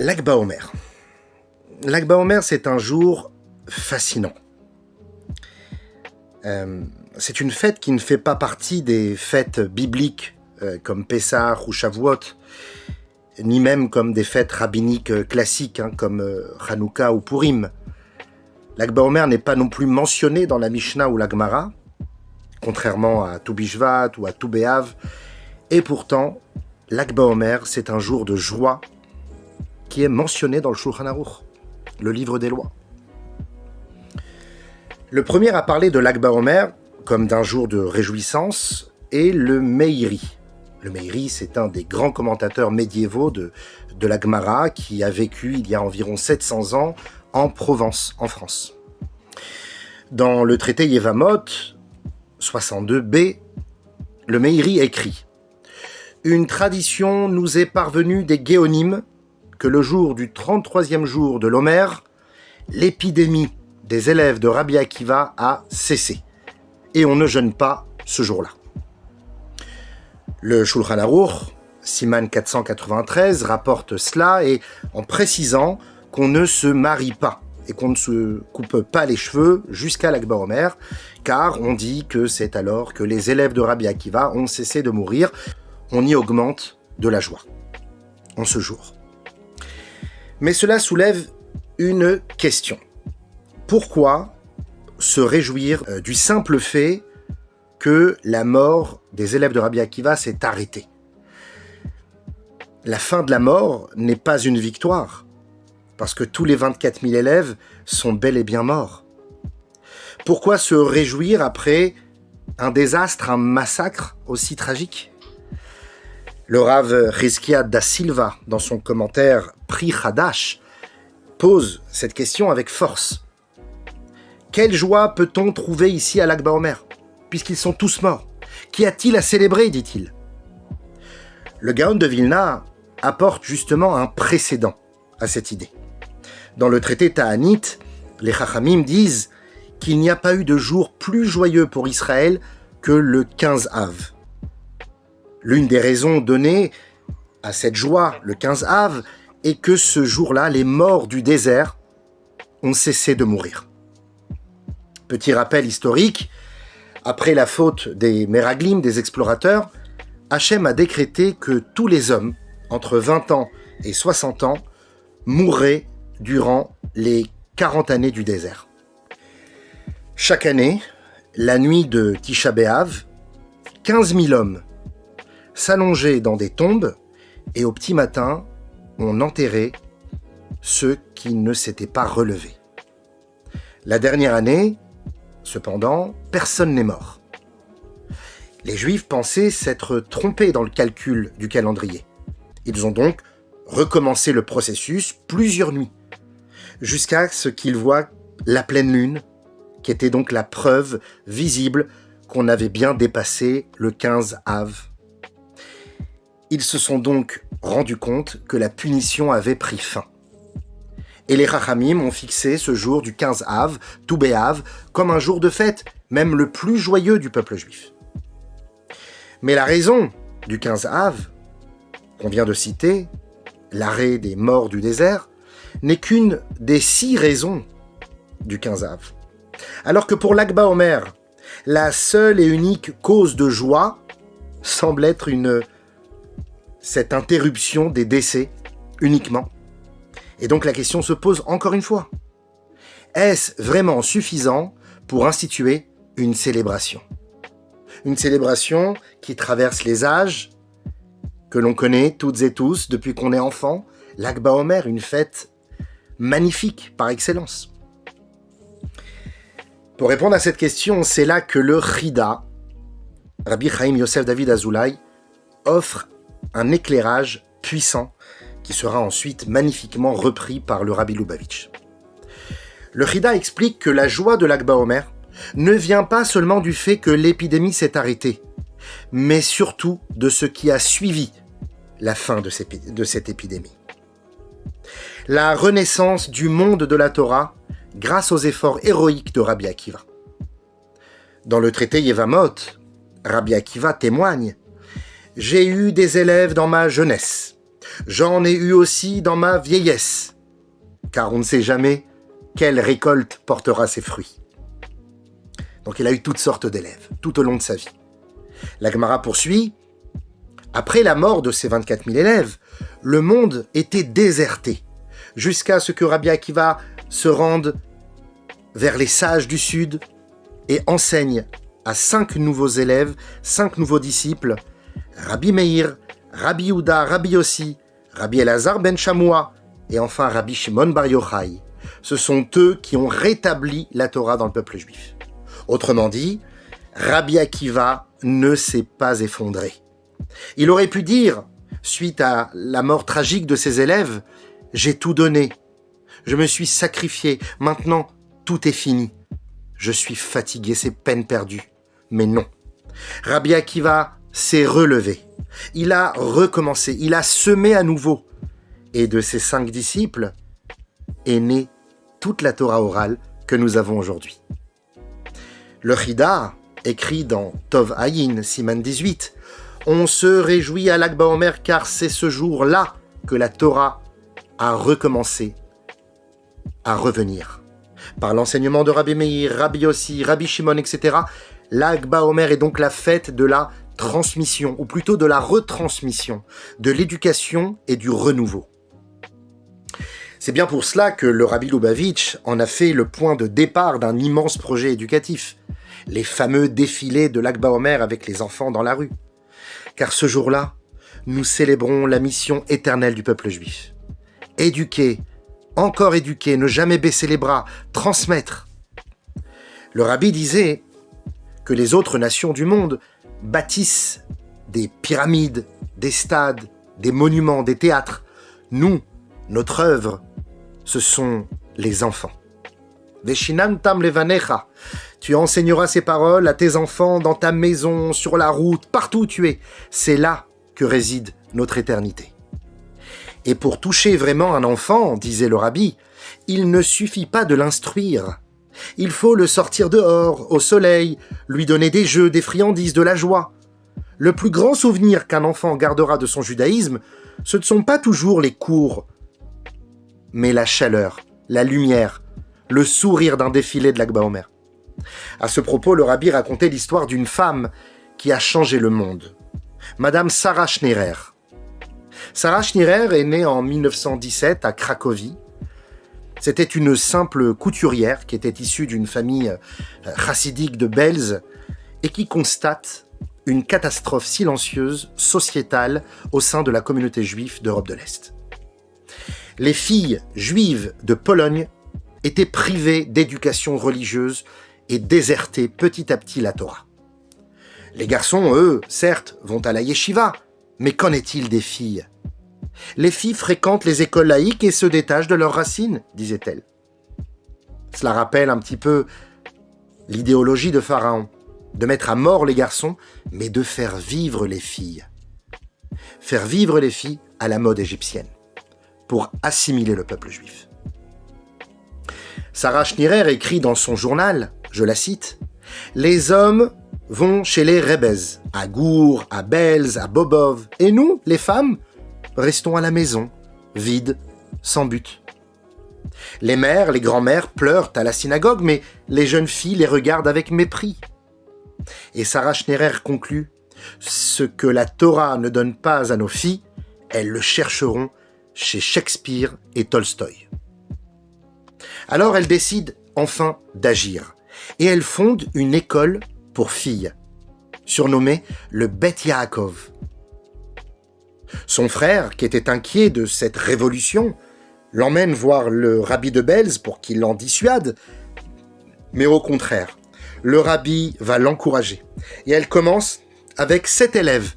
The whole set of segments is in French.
Lag BaOmer. Lag BaOmer, c'est un jour fascinant. C'est une fête qui ne fait pas partie des fêtes bibliques comme Pessah ou Shavuot, ni même comme des fêtes rabbiniques classiques comme Hanouka ou Purim. Lag BaOmer n'est pas non plus mentionné dans la Mishnah ou la Gemara, contrairement à Tou Bishvat ou à Tou B'Av, et pourtant, Lag BaOmer, c'est un jour de joie qui est mentionné dans le Shulchan Aruch, le livre des lois. Le premier à parler de Lag BaOmer comme d'un jour de réjouissance est le Meiri. Le Meiri, c'est un des grands commentateurs médiévaux de la Gemara qui a vécu il y a environ 700 ans en Provence, en France. Dans le traité Yevamot 62b, le Meiri écrit « Une tradition nous est parvenue des Géonim que le jour du 33e jour de l'Omer, l'épidémie des élèves de Rabbi Akiva a cessé, et on ne jeûne pas ce jour-là. » Le Shulchan Aruch, Siman 493, rapporte cela, et en précisant qu'on ne se marie pas, et qu'on ne se coupe pas les cheveux jusqu'à Lag BaOmer, car on dit que c'est alors que les élèves de Rabbi Akiva ont cessé de mourir. On y augmente de la joie en ce jour. Mais cela soulève une question. Pourquoi se réjouir du simple fait que la mort des élèves de Rabbi Akiva s'est arrêtée? La fin de la mort n'est pas une victoire, parce que tous les 24 000 élèves sont bel et bien morts. Pourquoi se réjouir après un désastre, un massacre aussi tragique? Le Rav Chizkia da Silva, dans son commentaire Pri Hadash, pose cette question avec force. Quelle joie peut-on trouver ici à Lag BaOmer, puisqu'ils sont tous morts? Qu'y a-t-il à célébrer, dit-il? Le Gaon de Vilna apporte justement un précédent à cette idée. Dans le traité Ta'anit, les Chachamim disent qu'il n'y a pas eu de jour plus joyeux pour Israël que le 15 Av. L'une des raisons données à cette joie, le 15 Av, est que ce jour-là, les morts du désert ont cessé de mourir. Petit rappel historique, après la faute des Meraglim, des explorateurs, Hachem a décrété que tous les hommes, entre 20 ans et 60 ans, mourraient durant les 40 années du désert. Chaque année, la nuit de Tisha B'Av, 15 000 hommes s'allongeaient dans des tombes et au petit matin, on enterrait ceux qui ne s'étaient pas relevés. La dernière année, cependant, personne n'est mort. Les Juifs pensaient s'être trompés dans le calcul du calendrier. Ils ont donc recommencé le processus plusieurs nuits, jusqu'à ce qu'ils voient la pleine lune, qui était donc la preuve visible qu'on avait bien dépassé le 15 Av. Ils se sont donc rendus compte que la punition avait pris fin. Et les Chachamim ont fixé ce jour du 15 Av, Tou B'Av, comme un jour de fête, même le plus joyeux du peuple juif. Mais la raison du 15 Av, qu'on vient de citer, l'arrêt des morts du désert, n'est qu'une des 6 raisons du 15 Av. Alors que pour Lag BaOmer, la seule et unique cause de joie semble être cette interruption des décès uniquement. Et donc la question se pose encore une fois. Est-ce vraiment suffisant pour instituer une célébration? Une célébration qui traverse les âges, que l'on connaît toutes et tous depuis qu'on est enfant. Lag BaOmer, une fête magnifique par excellence. Pour répondre à cette question, c'est là que le Chida, Rabbi Chaim Yosef David Azoulay, offre un éclairage puissant qui sera ensuite magnifiquement repris par le Rabbi Lubavitch. Le Chida explique que la joie de Lag BaOmer ne vient pas seulement du fait que l'épidémie s'est arrêtée, mais surtout de ce qui a suivi la fin de cette épidémie. La renaissance du monde de la Torah grâce aux efforts héroïques de Rabbi Akiva. Dans le traité Yevamot, Rabbi Akiva témoigne « J'ai eu des élèves dans ma jeunesse. J'en ai eu aussi dans ma vieillesse, car on ne sait jamais quelle récolte portera ses fruits. Donc il a eu toutes sortes d'élèves, tout au long de sa vie. La Gemara poursuit, après la mort de ces 24 000 élèves, le monde était déserté, jusqu'à ce que Rabbi Akiva se rende vers les sages du Sud et enseigne à 5 nouveaux élèves, 5 nouveaux disciples, Rabbi Meir, Rabbi Yehuda, Rabbi Yossi, Rabbi Elazar ben Shamoua et enfin Rabbi Shimon bar Yochai. Ce sont eux qui ont rétabli la Torah dans le peuple juif. Autrement dit, Rabbi Akiva ne s'est pas effondré. Il aurait pu dire, suite à la mort tragique de ses élèves, « J'ai tout donné, je me suis sacrifié, maintenant tout est fini. Je suis fatigué, c'est peine perdue. » Mais non. Rabbi Akiva s'est relevé. Il a recommencé, il a semé à nouveau. Et de ses 5 disciples est née toute la Torah orale que nous avons aujourd'hui. Le Chida, écrit dans Tov Ayin, Siman 18, on se réjouit à Lag BaOmer car c'est ce jour-là que la Torah a recommencé à revenir. Par l'enseignement de Rabbi Meir, Rabbi Yossi, Rabbi Shimon, etc., Lag BaOmer est donc la fête de la transmission, ou plutôt de la retransmission, de l'éducation et du renouveau. C'est bien pour cela que le Rabbi Lubavitch en a fait le point de départ d'un immense projet éducatif, les fameux défilés de Lag BaOmer avec les enfants dans la rue. Car ce jour-là, nous célébrons la mission éternelle du peuple juif. Éduquer, encore éduquer, ne jamais baisser les bras, transmettre. Le Rabbi disait que les autres nations du monde bâtissent des pyramides, des stades, des monuments, des théâtres. Nous, notre œuvre, ce sont les enfants. Veshinantam levanecha. Tu enseigneras ces paroles à tes enfants dans ta maison, sur la route, partout où tu es. C'est là que réside notre éternité. Et pour toucher vraiment un enfant, disait le Rabbi, il ne suffit pas de l'instruire. Il faut le sortir dehors, au soleil, lui donner des jeux, des friandises, de la joie. Le plus grand souvenir qu'un enfant gardera de son judaïsme, ce ne sont pas toujours les cours, mais la chaleur, la lumière, le sourire d'un défilé de Lag BaOmer. À ce propos, le Rabbi racontait l'histoire d'une femme qui a changé le monde. Madame Sarah Schneerer. Sarah Schneerer est née en 1917 à Cracovie. C'était une simple couturière qui était issue d'une famille chassidique de Belz et qui constate une catastrophe silencieuse, sociétale, au sein de la communauté juive d'Europe de l'Est. Les filles juives de Pologne étaient privées d'éducation religieuse et désertaient petit à petit la Torah. Les garçons, eux, certes, vont à la yeshiva, mais qu'en est-il des filles ? Les filles fréquentent les écoles laïques et se détachent de leurs racines, disait-elle. Cela rappelle un petit peu l'idéologie de Pharaon, de mettre à mort les garçons, mais de faire vivre les filles. Faire vivre les filles à la mode égyptienne, pour assimiler le peuple juif. Sarah Schneerer écrit dans son journal, je la cite, « Les hommes vont chez les Rebez, à Gour, à Belz, à Bobov, et nous, les femmes, restons à la maison, vides, sans but. Les mères, les grands-mères pleurent à la synagogue, mais les jeunes filles les regardent avec mépris. » Et Sarah Schneerer conclut, « Ce que la Torah ne donne pas à nos filles, elles le chercheront chez Shakespeare et Tolstoï. » Alors elle décide enfin d'agir, et elle fonde une école pour filles, surnommée le Bet Yaakov. Son frère, qui était inquiet de cette révolution, l'emmène voir le rabbi de Belz pour qu'il l'en dissuade, mais au contraire, le rabbi va l'encourager, et elle commence avec 7 élèves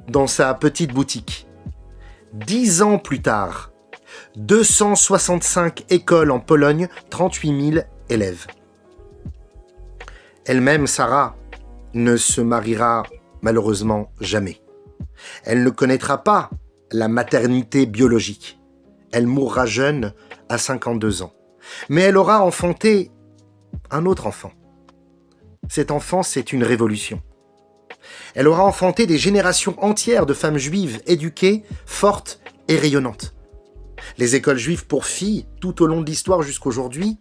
dans sa petite boutique. 10 ans plus tard, 265 écoles en Pologne, 38 000 élèves. Elle-même, Sarah, ne se mariera malheureusement jamais. Elle ne connaîtra pas la maternité biologique. Elle mourra jeune à 52 ans. Mais elle aura enfanté un autre enfant. Cet enfant, c'est une révolution. Elle aura enfanté des générations entières de femmes juives éduquées, fortes et rayonnante. Les écoles juives pour filles, tout au long de l'histoire jusqu'aujourd'hui,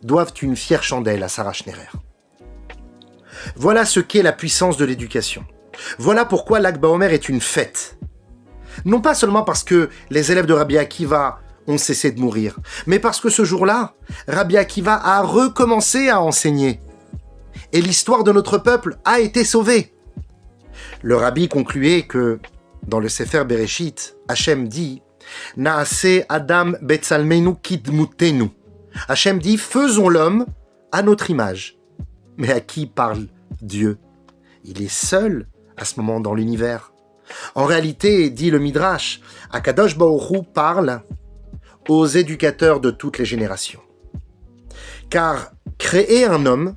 doivent une fière chandelle à Sarah Schnerer. Voilà ce qu'est la puissance de l'éducation. Voilà pourquoi Lag BaOmer est une fête. Non pas seulement parce que les élèves de Rabbi Akiva ont cessé de mourir, mais parce que ce jour-là, Rabbi Akiva a recommencé à enseigner. Et l'histoire de notre peuple a été sauvée. Le rabbi concluait que, dans le Sefer Bereshit, Hachem dit « Naase Adam Betzalmenu Kidmutenu » Hachem dit « Faisons l'homme à notre image ». Mais à qui parle Dieu? Il est seul à ce moment dans l'univers. En réalité, dit le Midrash, Akadosh Baruch Hu parle aux éducateurs de toutes les générations. Car créer un homme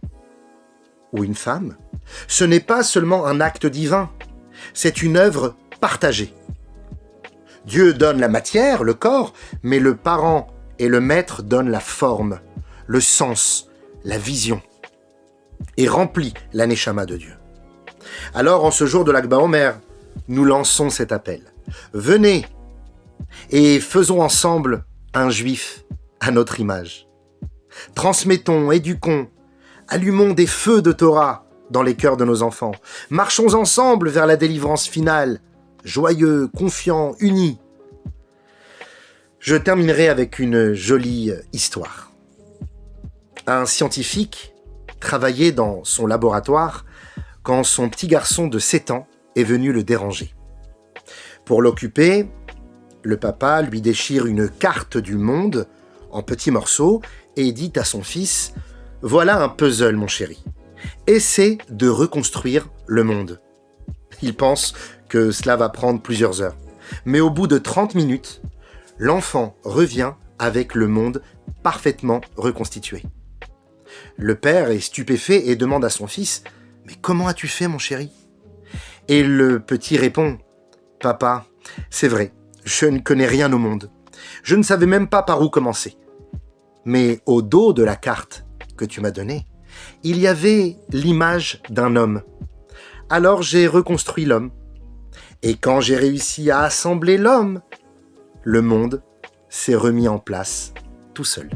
ou une femme, ce n'est pas seulement un acte divin, c'est une œuvre partagée. Dieu donne la matière, le corps, mais le parent et le maître donnent la forme, le sens, la vision, et remplit la Neshama de Dieu. Alors, en ce jour de Lag BaOmer, nous lançons cet appel. Venez et faisons ensemble un juif à notre image. Transmettons, éduquons, allumons des feux de Torah dans les cœurs de nos enfants. Marchons ensemble vers la délivrance finale, joyeux, confiants, unis. Je terminerai avec une jolie histoire. Un scientifique travaillait dans son laboratoire quand son petit garçon de 7 ans est venu le déranger. Pour l'occuper, le papa lui déchire une carte du monde en petits morceaux et dit à son fils « Voilà un puzzle, mon chéri. Essaie de reconstruire le monde. » Il pense que cela va prendre plusieurs heures. Mais au bout de 30 minutes, l'enfant revient avec le monde parfaitement reconstitué. Le père est stupéfait et demande à son fils « Mais comment as-tu fait, mon chéri ?» Et le petit répond « Papa, c'est vrai, je ne connais rien au monde. Je ne savais même pas par où commencer. Mais au dos de la carte que tu m'as donnée, il y avait l'image d'un homme. Alors j'ai reconstruit l'homme. Et quand j'ai réussi à assembler l'homme, le monde s'est remis en place tout seul. »